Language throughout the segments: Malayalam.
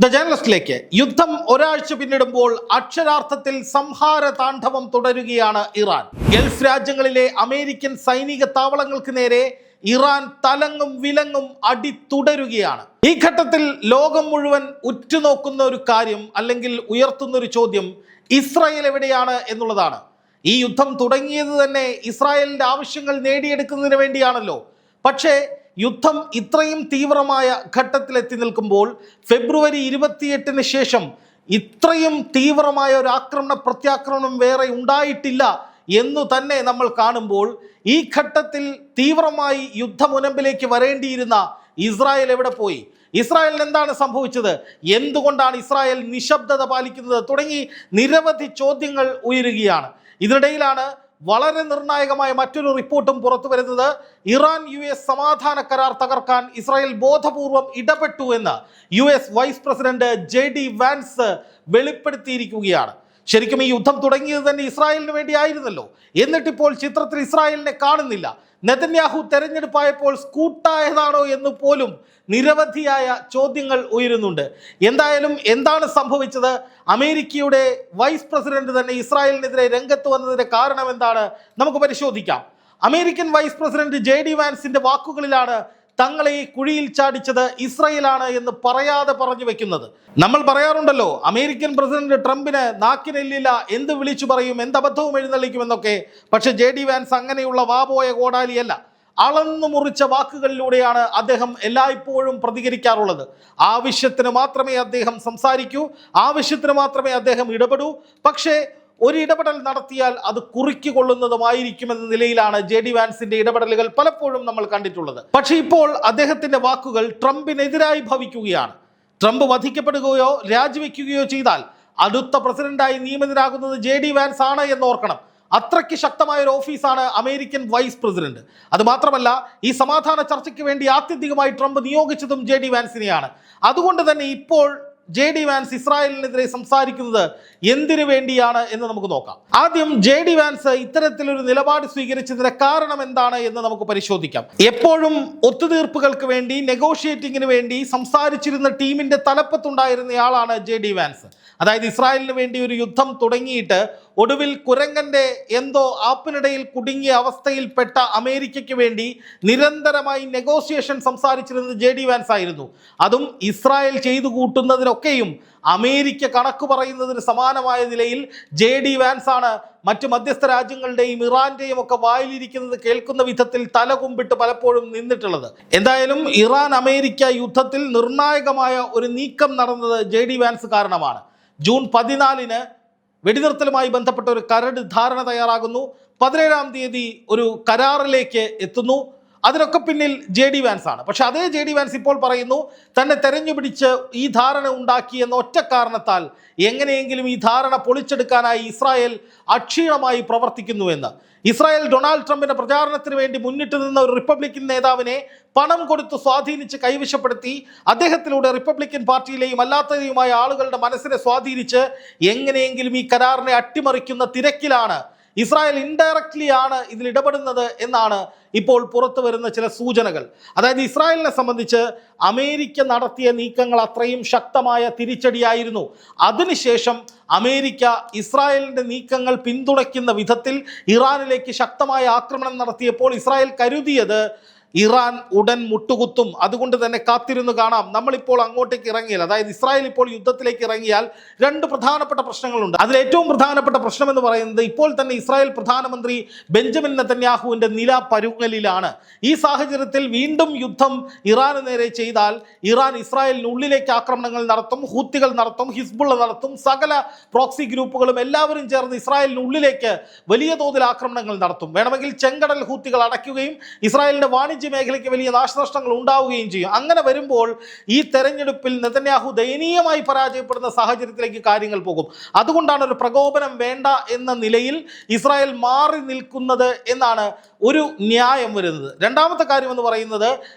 ദ ജേർണലിസ്റ്റിലേക്ക് യുദ്ധം ഒരാഴ്ച പിന്നിടുമ്പോൾ അക്ഷരാർത്ഥത്തിൽ സംഹാര താണ്ഡവം തുടരുകയാണ് ഇറാൻ. ഗൾഫ് രാജ്യങ്ങളിലെ അമേരിക്കൻ സൈനിക താവളങ്ങൾക്ക് നേരെ ഇറാൻ തലങ്ങും വിലങ്ങും അടി തുടരുകയാണ്. ഈ ഘട്ടത്തിൽ ലോകം മുഴുവൻ ഉറ്റുനോക്കുന്ന ഒരു കാര്യം അല്ലെങ്കിൽ ഉയർത്തുന്ന ഒരു ചോദ്യം ഇസ്രായേൽ എവിടെയാണ് എന്നുള്ളതാണ്. ഈ യുദ്ധം തുടങ്ങിയത് തന്നെ ഇസ്രായേലിന്റെ ആവശ്യങ്ങൾ നേടിയെടുക്കുന്നതിന് വേണ്ടിയാണല്ലോ. പക്ഷേ യുദ്ധം ഇത്രയും തീവ്രമായ ഘട്ടത്തിലെത്തി നിൽക്കുമ്പോൾ ഫെബ്രുവരി 28 ശേഷം ഇത്രയും തീവ്രമായ ഒരു പ്രത്യാക്രമണം വേറെ ഉണ്ടായിട്ടില്ല എന്നു തന്നെ നമ്മൾ കാണുമ്പോൾ ഈ ഘട്ടത്തിൽ തീവ്രമായി യുദ്ധമുനമ്പിലേക്ക് വരേണ്ടിയിരുന്ന ഇസ്രായേൽ എവിടെ പോയി? ഇസ്രായേലിന് എന്താണ് സംഭവിച്ചത്? എന്തുകൊണ്ടാണ് ഇസ്രായേൽ നിശബ്ദത പാലിക്കുന്നത്? തുടങ്ങി നിരവധി ചോദ്യങ്ങൾ ഉയരുകയാണ്. ഇതിനിടയിലാണ് വളരെ നിർണായകമായ മറ്റൊരു റിപ്പോർട്ടും പുറത്തു വരുന്നത്. ഇറാൻ US സമാധാന കരാർ തകർക്കാൻ ഇസ്രായേൽ ബോധപൂർവം ഇടപെട്ടു എന്ന് US vice president JD Vance വെളിപ്പെടുത്തിയിരിക്കുകയാണ്. ശരിക്കും ഈ യുദ്ധം തുടങ്ങിയത് തന്നെ ഇസ്രായേലിന് വേണ്ടിയായിരുന്നല്ലോ. എന്നിട്ടിപ്പോൾ ചിത്രത്തിൽ ഇസ്രായേലിനെ കാണുന്നില്ല. നെതന്യാഹു തെരഞ്ഞെടുപ്പായപ്പോൾ സ്കൂട്ടായതാണോ എന്ന് പോലും നിരവധിയായ ചോദ്യങ്ങൾ ഉയരുന്നുണ്ട്. എന്തായാലും എന്താണ് സംഭവിച്ചത്? അമേരിക്കയുടെ വൈസ് പ്രസിഡന്റ് തന്നെ ഇസ്രായേലിനെതിരെ രംഗത്ത് വന്നതിന്റെ കാരണം എന്താണ്? നമുക്ക് പരിശോധിക്കാം. അമേരിക്കൻ വൈസ് പ്രസിഡന്റ് JD വാൻസിന്റെ വാക്കുകളിലാണ് തങ്ങളെ ഈ കുഴിയിൽ ചാടിച്ചത് ഇസ്രായേലാണ് എന്ന് പറയാതെ പറഞ്ഞു വെക്കുന്നത്. നമ്മൾ പറയാറുണ്ടല്ലോ, അമേരിക്കൻ പ്രസിഡന്റ് ട്രംപിന് നാക്കിനെല്ലില്ല, എന്ത് വിളിച്ചു പറയും, എന്ത് അബദ്ധവും എഴുന്നള്ളിക്കുമെന്നൊക്കെ. പക്ഷെ JD വാൻസ് അങ്ങനെയുള്ള വാപോയ കോടാലിയല്ല. അളന്നു മുറിച്ച വാക്കുകളിലൂടെയാണ് അദ്ദേഹം എല്ലായ്പ്പോഴും പ്രതികരിക്കാറുള്ളത്. ആവശ്യത്തിന് മാത്രമേ അദ്ദേഹം സംസാരിക്കൂ, ആവശ്യത്തിന് മാത്രമേ അദ്ദേഹം ഇടപെടൂ. പക്ഷേ ഒരു ഇടപെടൽ നടത്തിയാൽ അത് കുറിക്കൊള്ളുന്നതുമായിരിക്കുമെന്ന നിലയിലാണ് JD വാൻസിന്റെ ഇടപെടലുകൾ പലപ്പോഴും നമ്മൾ കണ്ടിട്ടുള്ളത്. പക്ഷേ ഇപ്പോൾ അദ്ദേഹത്തിന്റെ വാക്കുകൾ ട്രംപിനെതിരായി ഭവിക്കുകയാണ്. ട്രംപ് വധിക്കപ്പെടുകയോ രാജിവെക്കുകയോ ചെയ്താൽ അടുത്ത പ്രസിഡന്റായി നിയമിതനാകുന്നത് JD വാൻസ് ആണ് എന്ന് ഓർക്കണം. അത്രയ്ക്ക് ശക്തമായ ഒരു ഓഫീസാണ് അമേരിക്കൻ വൈസ് പ്രസിഡന്റ്. അതുമാത്രമല്ല, ഈ സമാധാന ചർച്ചയ്ക്ക് വേണ്ടി ആത്യന്തികമായി ട്രംപ് നിയോഗിച്ചതും JD വാൻസിനെയാണ്. അതുകൊണ്ട് തന്നെ ഇപ്പോൾ JD വാൻസ് ഇസ്രായേലിനെതിരെ സംസാരിക്കുന്നത് എന്തിനു വേണ്ടിയാണ് എന്ന് നമുക്ക് നോക്കാം. ആദ്യം JD വാൻസ് ഇത്തരത്തിലൊരു നിലപാട് സ്വീകരിച്ചതിന്റെ കാരണം എന്താണ് എന്ന് നമുക്ക് പരിശോധിക്കാം. എപ്പോഴും ഒത്തുതീർപ്പുകൾക്ക് വേണ്ടി, നെഗോഷിയേറ്റിങ്ങിന് വേണ്ടി സംസാരിച്ചിരുന്ന ടീമിന്റെ തലപ്പത്തുണ്ടായിരുന്നയാളാണ് JD വാൻസ്. അതായത് ഇസ്രായേലിന് വേണ്ടി ഒരു യുദ്ധം തുടങ്ങിയിട്ട് ഒടുവിൽ കുരങ്ങന്റെ എന്തോ ആപ്പിനിടയിൽ കുടുങ്ങിയ അവസ്ഥയിൽപ്പെട്ട അമേരിക്കയ്ക്ക് വേണ്ടി നിരന്തരമായി നെഗോഷിയേഷൻ സംസാരിച്ചിരുന്നത് JD വാൻസ് ആയിരുന്നു. അതും ഇസ്രായേൽ ചെയ്തു കൂട്ടുന്നതിനൊക്കെയും അമേരിക്ക കണക്ക് പറയുന്നതിന് സമാനമായ നിലയിൽ JD വാൻസ് ആണ് മറ്റു മധ്യസ്ഥ രാജ്യങ്ങളുടെയും ഇറാന്റെയും ഒക്കെ വായിലിരിക്കുന്നത് കേൾക്കുന്ന വിധത്തിൽ തലകുമ്പിട്ട് പലപ്പോഴും നിന്നിട്ടുള്ളത്. എന്തായാലും ഇറാൻ അമേരിക്ക യുദ്ധത്തിൽ നിർണായകമായ ഒരു നീക്കം നടന്നത് JD വാൻസ് കാരണമാണ്. ജൂൺ 14 വെടിനിർത്തലുമായി ബന്ധപ്പെട്ട ഒരു കരട് ധാരണ തയ്യാറാകുന്നു. 17-ാം തീയതി ഒരു കരാറിലേക്ക് എത്തുന്നു. അതിനൊക്കെ പിന്നിൽ JD വാൻസ് ആണ്. പക്ഷെ അതേ JD വാൻസ് ഇപ്പോൾ പറയുന്നു തന്നെ തെരഞ്ഞുപിടിച്ച് ഈ ധാരണ ഉണ്ടാക്കി എന്ന ഒറ്റ കാരണത്താൽ എങ്ങനെയെങ്കിലും ഈ ധാരണ പൊളിച്ചെടുക്കാനായി ഇസ്രായേൽ അക്ഷീണമായി പ്രവർത്തിക്കുന്നുവെന്ന്. ഇസ്രായേൽ ഡൊണാൾഡ് ട്രംപിന്റെ പ്രചാരണത്തിന് വേണ്ടി മുന്നിട്ട് നിന്ന ഒരു റിപ്പബ്ലിക്കൻ നേതാവിനെ പണം കൊടുത്ത് സ്വാധീനിച്ച് കൈവശപ്പെടുത്തി അദ്ദേഹത്തിലൂടെ റിപ്പബ്ലിക്കൻ പാർട്ടിയിലെയും അല്ലാത്തവയുമായ ആളുകളുടെ മനസ്സിനെ സ്വാധീനിച്ച് എങ്ങനെയെങ്കിലും ഈ കരാറിനെ അട്ടിമറിക്കുന്ന തിരക്കിലാണ് ഇസ്രായേൽ. ഇൻഡയറക്ട്ലി ആണ് ഇതിൽ ഇടപെടുന്നത് എന്നാണ് ഇപ്പോൾ പുറത്തു വരുന്ന ചില സൂചനകൾ. അതായത് ഇസ്രായേലിനെ സംബന്ധിച്ച് അമേരിക്ക നടത്തിയ നീക്കങ്ങൾ അത്രയും ശക്തമായ തിരിച്ചടിയായിരുന്നു. അതിനുശേഷം അമേരിക്ക ഇസ്രായേലിന്റെ നീക്കങ്ങൾ പിന്തുണയ്ക്കുന്ന വിധത്തിൽ ഇറാനിലേക്ക് ശക്തമായ ആക്രമണം നടത്തിയപ്പോൾ ഇസ്രായേൽ കരുതിയത് ഇറാൻ ഉടൻ മുട്ടുകുത്തും, അതുകൊണ്ട് തന്നെ കാത്തിരുന്ന് കാണാം, നമ്മളിപ്പോൾ അങ്ങോട്ടേക്ക് ഇറങ്ങിയാൽ, അതായത് ഇസ്രായേൽ ഇപ്പോൾ യുദ്ധത്തിലേക്ക് ഇറങ്ങിയാൽ രണ്ട് പ്രധാനപ്പെട്ട പ്രശ്നങ്ങളുണ്ട്. അതിൽ ഏറ്റവും പ്രധാനപ്പെട്ട പ്രശ്നം എന്ന് പറയുന്നത് ഇപ്പോൾ തന്നെ ഇസ്രായേൽ പ്രധാനമന്ത്രി ബെഞ്ചമിൻ നെതന്യാഹുവിൻ്റെ നില പരുങ്ങലിലാണ്. ഈ സാഹചര്യത്തിൽ വീണ്ടും യുദ്ധം ഇറാന് നേരെ ചെയ്താൽ ഇറാൻ ഇസ്രായേലിനുള്ളിലേക്ക് ആക്രമണങ്ങൾ നടത്തും, ഹൂത്തികൾ നടത്തും, ഹിസ്ബുള്ള നടത്തും, സകല പ്രോക്സി ഗ്രൂപ്പുകളും എല്ലാവരും ചേർന്ന് ഇസ്രായേലിനുള്ളിലേക്ക് വലിയ തോതിൽ ആക്രമണങ്ങൾ നടത്തും. വേണമെങ്കിൽ ചെങ്കടൽ ഹൂത്തികൾ അടയ്ക്കുകയും ഇസ്രായേലിന്റെ വാണിജ്യ മേഖലയ്ക്ക് വലിയ നാശനഷ്ടങ്ങൾ ഉണ്ടാവുകയും ചെയ്യും. അങ്ങനെ വരുമ്പോൾ ഈ തെരഞ്ഞെടുപ്പിൽ നെതന്യാഹു ദയനീയമായി പരാജയപ്പെടുന്ന സാഹചര്യത്തിലേക്ക് കാര്യങ്ങൾ പോകും. അതുകൊണ്ടാണ് ഒരു പ്രകോപനം വേണ്ട എന്ന നിലയിൽ ഇസ്രായേൽ മാറി നിൽക്കുന്നത് എന്നാണ് ഒരു ന്യായം വരുന്നത്. രണ്ടാമത്തെ കാര്യം എന്ന് പറയുന്നത്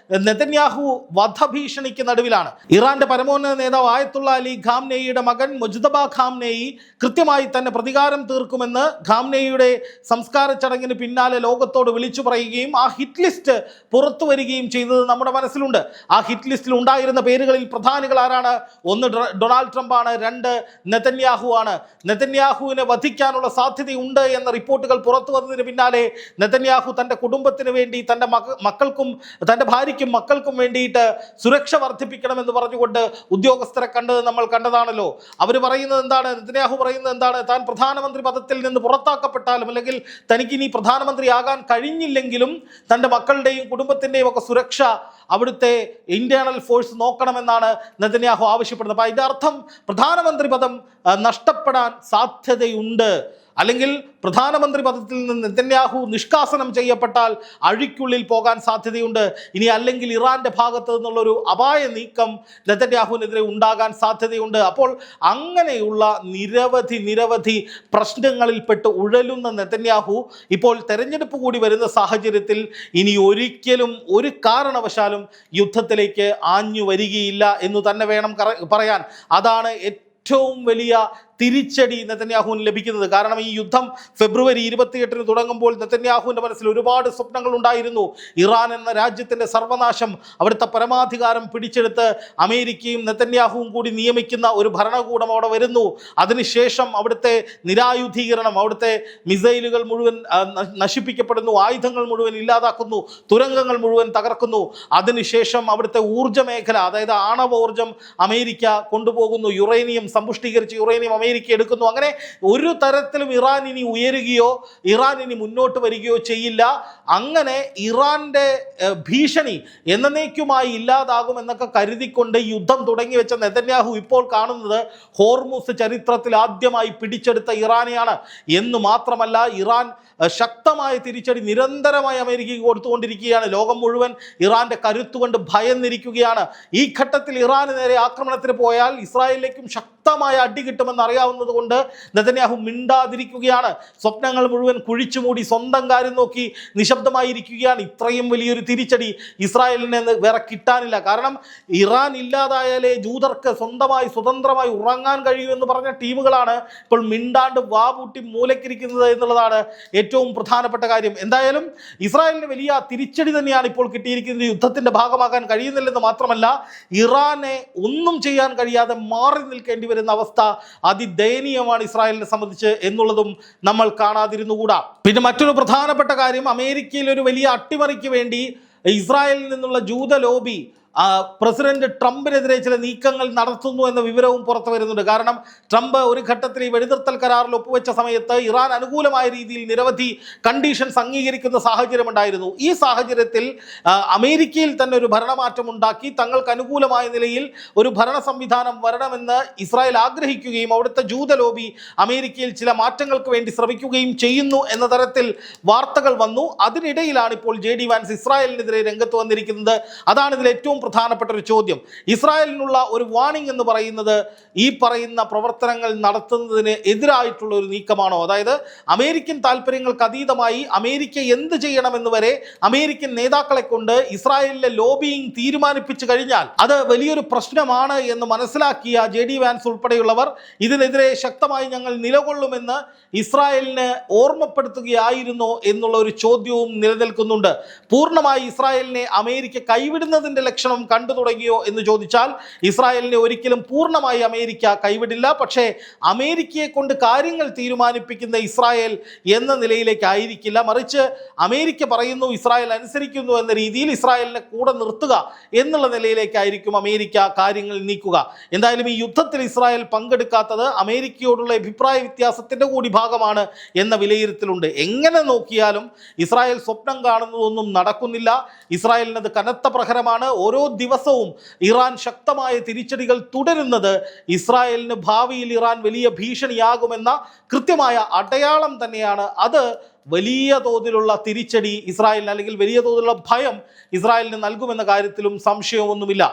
നെതന്യാഹു വധഭീഷണിക്ക് നടുവിലാണ്. ഇറാന്റെ പരമോന്നത നേതാവ് ആയത്തുള്ള അലി ഖാംനെയിയുടെ മകൻ മുജ്തബ ഖാംനെയി കൃത്യമായി തന്നെ പ്രതികാരം തീർക്കുമെന്ന് ഖാംനെയിയുടെ സംസ്കാര ചടങ്ങിന് പിന്നാലെ ലോകത്തോട് വിളിച്ചു പറയുകയും ആ ഹിറ്റ് ലിസ്റ്റ് പുറത്തു വരികയും ചെയ്തത് നമ്മുടെ മനസ്സിലുണ്ട്. ആ ഹിറ്റ് ലിസ്റ്റിൽ ഉണ്ടായിരുന്ന പേരുകളിൽ പ്രധാനികൾ ആരാണ്? ഒന്ന് ഡൊണാൾഡ് ട്രംപാണ്, രണ്ട് നെതന്യാഹു ആണ്. നെതന്യാഹുവിനെ വധിക്കാനുള്ള സാധ്യതയുണ്ട് എന്ന റിപ്പോർട്ടുകൾ പുറത്തു വന്നതിന് പിന്നാലെ നെതന്യാഹു തൻ്റെ കുടുംബത്തിന് വേണ്ടി, തൻ്റെ മക്കൾക്കും തൻ്റെ ഭാര്യയ്ക്കും മക്കൾക്കും വേണ്ടിയിട്ട് സുരക്ഷ വർദ്ധിപ്പിക്കണമെന്ന് പറഞ്ഞുകൊണ്ട് ഉദ്യോഗസ്ഥരെ നമ്മൾ കണ്ടതാണല്ലോ. അവർ പറയുന്നത് എന്താണ്? നെതന്യാഹു പറയുന്നത് എന്താണ്? താൻ പ്രധാനമന്ത്രി പദത്തിൽ നിന്ന് പുറത്താക്കപ്പെട്ടാലും അല്ലെങ്കിൽ തനിക്കിനി പ്രധാനമന്ത്രിയാകാൻ കഴിഞ്ഞില്ലെങ്കിലും തൻ്റെ മക്കളുടെയും കുടുംബത്തിൻ്റെയും ഒക്കെ സുരക്ഷ അവിടുത്തെ ഇന്റേണൽ ഫോഴ്സ് നോക്കണമെന്നാണ് നെതന്യാഹു ആവശ്യപ്പെടുന്നത്. അപ്പോൾ അതിൻ്റെ അർത്ഥം പ്രധാനമന്ത്രി പദം നഷ്ടപ്പെടാൻ സാധ്യതയുണ്ട്. അല്ലെങ്കിൽ പ്രധാനമന്ത്രി പദത്തിൽ നിന്ന് നെതന്യാഹു നിഷ്കാസനം ചെയ്യപ്പെട്ടാൽ അഴിക്കുള്ളിൽ പോകാൻ സാധ്യതയുണ്ട്. ഇനി അല്ലെങ്കിൽ ഇറാന്റെ ഭാഗത്തു നിന്നുള്ളൊരു അപായ നീക്കം നെതന്യാഹുവിനെതിരെ ഉണ്ടാകാൻ സാധ്യതയുണ്ട്. അപ്പോൾ അങ്ങനെയുള്ള നിരവധി പ്രശ്നങ്ങളിൽപ്പെട്ട് ഉഴലുന്ന നെതന്യാഹു ഇപ്പോൾ തെരഞ്ഞെടുപ്പ് കൂടി വരുന്ന സാഹചര്യത്തിൽ ഇനി ഒരിക്കലും ഒരു കാരണവശാലും യുദ്ധത്തിലേക്ക് ആഞ്ഞു വരികയില്ല എന്ന് തന്നെ വേണം പറയാൻ. അതാണ് ഏറ്റവും വലിയ തിരിച്ചടി നെതന്യാഹുവിന് ലഭിക്കുന്നത്. കാരണം ഈ യുദ്ധം ഫെബ്രുവരി 28 തുടങ്ങുമ്പോൾ നെതന്യാഹുവിൻ്റെ മനസ്സിൽ ഒരുപാട് സ്വപ്നങ്ങൾ ഉണ്ടായിരുന്നു. ഇറാൻ എന്ന രാജ്യത്തിൻ്റെ സർവനാശം, അവിടുത്തെ പരമാധികാരം പിടിച്ചെടുത്ത് അമേരിക്കയും നെതന്യാഹുവും കൂടി നിയമിക്കുന്ന ഒരു ഭരണകൂടം അവിടെ വരുന്നു. അതിനുശേഷം അവിടുത്തെ നിരായുധീകരണം, അവിടുത്തെ മിസൈലുകൾ മുഴുവൻ നശിപ്പിക്കപ്പെടുന്നു, ആയുധങ്ങൾ മുഴുവൻ ഇല്ലാതാക്കുന്നു, തുരങ്കങ്ങൾ മുഴുവൻ തകർക്കുന്നു. അതിനുശേഷം അവിടുത്തെ ഊർജ്ജ മേഖല, അതായത് ആണവോർജ്ജം അമേരിക്ക കൊണ്ടുപോകുന്നു, യുറേനിയം സമ്പുഷ്ടീകരിച്ച് യുറേനിയം അമേരിക്ക എടുക്കുന്നു. അങ്ങനെ ഒരു തരത്തിലും ഇറാൻ ഇനി ഉയരുകയോ ഇറാൻ ഇനി മുന്നോട്ട് വരികയോ ചെയ്യില്ല. അങ്ങനെ ഇറാന്റെ ഭീഷണി എന്നേക്കുമായി ഇല്ലാതാകുമെന്നൊക്കെ കരുതിക്കൊണ്ട് യുദ്ധം തുടങ്ങി വെച്ച നെതന്യാഹു ഇപ്പോൾ കാണുന്നത് ഹോർമുസ് ചരിത്രത്തിൽ ആദ്യമായി പിടിച്ചെടുത്ത ഇറാനെയാണ് എന്ന് മാത്രമല്ല, ഇറാൻ ശക്തമായ തിരിച്ചടി നിരന്തരമായി അമേരിക്കയ്ക്ക് കൊടുത്തുകൊണ്ടിരിക്കുകയാണ്. ലോകം മുഴുവൻ ഇറാന്റെ കരുത്തുകൊണ്ട് ഭയന്നിരിക്കുകയാണ്. ഈ ഘട്ടത്തിൽ ഇറാന് നേരെ ആക്രമണത്തിന് പോയാൽ ഇസ്രായേലിലേക്കും ശക്തമായ അടി കിട്ടുമെന്ന് അറിയാവുന്നത് കൊണ്ട് നെതന്യാഹു മിണ്ടാതിരിക്കുകയാണ്. സ്വപ്നങ്ങൾ മുഴുവൻ കുഴിച്ചുമൂടി സ്വന്തം കാര്യം നോക്കി നിശബ്ദമായിരിക്കുകയാണ്. ഇത്രയും വലിയൊരു തിരിച്ചടി ഇസ്രായേലിന് വേറെ കിട്ടാനില്ല. കാരണം ഇറാൻ ഇല്ലാതായാലേ ജൂതർക്ക് സ്വതന്ത്രമായി ഉറങ്ങാൻ കഴിയൂ എന്ന് പറഞ്ഞ ടീമുകളാണ് ഇപ്പോൾ മിണ്ടാണ്ട് വാപൂട്ടി മൂലക്കിരിക്കുന്നത് എന്നുള്ളതാണ് ഏറ്റവും പ്രധാനപ്പെട്ട കാര്യം. എന്തായാലും ഇസ്രായേലിന് വലിയ തിരിച്ചടി തന്നെയാണ് ഇപ്പോൾ കിട്ടിയിരിക്കുന്നത്. യുദ്ധത്തിന്റെ ഭാഗമാകാൻ കഴിയുന്നില്ലെന്ന് മാത്രമല്ല, ഇറാനെ ഒന്നും ചെയ്യാൻ കഴിയാതെ മാറി നിൽക്കേണ്ടി വരുന്ന അവസ്ഥ അതിദയനീയമാണ് ഇസ്രായേലിനെ സംബന്ധിച്ച് എന്നുള്ളതും നമ്മൾ കാണാതിരുന്നുകൂടാ. പിന്നെ മറ്റൊരു പ്രധാനപ്പെട്ട കാര്യം, അമേരിക്കയിൽ ഒരു വലിയ അട്ടിമറിക്ക് വേണ്ടി ഇസ്രായേലിൽ നിന്നുള്ള ജൂത ലോബി പ്രസിഡന്റ് ട്രംപിനെതിരെ ചില നീക്കങ്ങൾ നടത്തുന്നു എന്ന വിവരവും പുറത്തു വരുന്നുണ്ട്. കാരണം ട്രംപ് ഒരു ഘട്ടത്തിൽ ഈ വെടിനിർത്തൽ കരാറിൽ ഒപ്പുവെച്ച സമയത്ത് ഇറാൻ അനുകൂലമായ രീതിയിൽ നിരവധി കണ്ടീഷൻസ് അംഗീകരിക്കുന്ന സാഹചര്യമുണ്ടായിരുന്നു. ഈ സാഹചര്യത്തിൽ അമേരിക്കയിൽ തന്നെ ഒരു ഭരണമാറ്റം ഉണ്ടാക്കി തങ്ങൾക്ക് അനുകൂലമായ നിലയിൽ ഒരു ഭരണ സംവിധാനം വരണമെന്ന് ഇസ്രായേൽ ആഗ്രഹിക്കുകയും അവിടുത്തെ ജൂത ലോബി അമേരിക്കയിൽ ചില മാറ്റങ്ങൾക്ക് വേണ്ടി ശ്രമിക്കുകയും ചെയ്യുന്നു എന്ന തരത്തിൽ വാർത്തകൾ വന്നു. അതിനിടയിലാണ് ഇപ്പോൾ JD വാൻസ് ഇസ്രായേലിനെതിരെ രംഗത്ത് വന്നിരിക്കുന്നത്. അതാണ് ഇതിൽ ഏറ്റവും പ്രധാനപ്പെട്ട ഒരു ചോദ്യം. ഇസ്രായേലിനുള്ള ഒരു വാർണിംഗ് എന്ന് പറയുന്നത് ഈ പറയുന്ന പ്രവർത്തനങ്ങൾ നടത്തുന്നതിന് എതിരായിട്ടുള്ള ഒരു നീക്കമാണോ? അതായത് അമേരിക്കൻ താല്പര്യങ്ങൾക്ക് അതീതമായി അമേരിക്ക എന്ത് ചെയ്യണമെന്ന് വരെ അമേരിക്കൻ നേതാക്കളെ കൊണ്ട് ഇസ്രായേലിലെ ലോബിയിങ് തീരുമാനിപ്പിച്ചു കഴിഞ്ഞാൽ അത് വലിയൊരു പ്രശ്നമാണ് എന്ന് മനസ്സിലാക്കിയ JD വാൻസ് ഉൾപ്പെടെയുള്ളവർ ഇതിനെതിരെ ശക്തമായി ഞങ്ങൾ നിലകൊള്ളുമെന്ന് ഇസ്രായേലിന് ഓർമ്മപ്പെടുത്തുകയായിരുന്നോ എന്നുള്ള ഒരു ചോദ്യവും നിലനിൽക്കുന്നുണ്ട്. പൂർണ്ണമായി ഇസ്രായേലിനെ അമേരിക്ക കൈവിടുന്നതിൻ്റെ ലക്ഷണം കണ്ടു തുടങ്ങിയോ എന്ന് ചോദിച്ചാൽ ഇസ്രായേലിനെ ഒരിക്കലും പൂർണ്ണമായി അമേരിക്ക കൈവിടില്ല. പക്ഷേ അമേരിക്കയെ കൊണ്ട് കാര്യങ്ങൾ തീരുമാനിപ്പിക്കുന്ന ഇസ്രായേൽ എന്ന നിലയിലേക്കായിരിക്കില്ല. മറിച്ച് അമേരിക്ക പറയുന്നു, ഇസ്രായേൽ അനുസരിക്കുന്നു എന്ന രീതിയിൽ ഇസ്രായേലിനെ കൂടെ നിർത്തുക എന്നുള്ള നിലയിലേക്കായിരിക്കും അമേരിക്ക കാര്യങ്ങൾ നീക്കുക. എന്തായാലും ഈ യുദ്ധത്തിൽ ഇസ്രായേൽ പങ്കെടുക്കാത്തത് അമേരിക്കയോടുള്ള അഭിപ്രായ വ്യത്യാസത്തിൻ്റെ കൂടി ഭാഗമാണ് എന്ന വിലയിരുത്തലുണ്ട്. എങ്ങനെ നോക്കിയാലും ഇസ്രായേൽ സ്വപ്നം കാണുന്നതൊന്നും നടക്കുന്നില്ല. ഇസ്രായേലിനത് കനത്ത പ്രഹരമാണ്. ഓരോ ദിവസവും ഇറാൻ ശക്തമായ തിരിച്ചടികൾ തുടരുന്നത് ഇസ്രായേലിന് ഭാവിയിൽ ഇറാൻ വലിയ ഭീഷണിയാകുമെന്ന കൃത്യമായ അടയാളം തന്നെയാണ്. അത് വലിയ തോതിലുള്ള തിരിച്ചടി ഇസ്രായേലിന് അല്ലെങ്കിൽ വലിയ തോതിലുള്ള ഭയം ഇസ്രായേലിന് നൽകുമെന്ന കാര്യത്തിലും സംശയമൊന്നുമില്ല.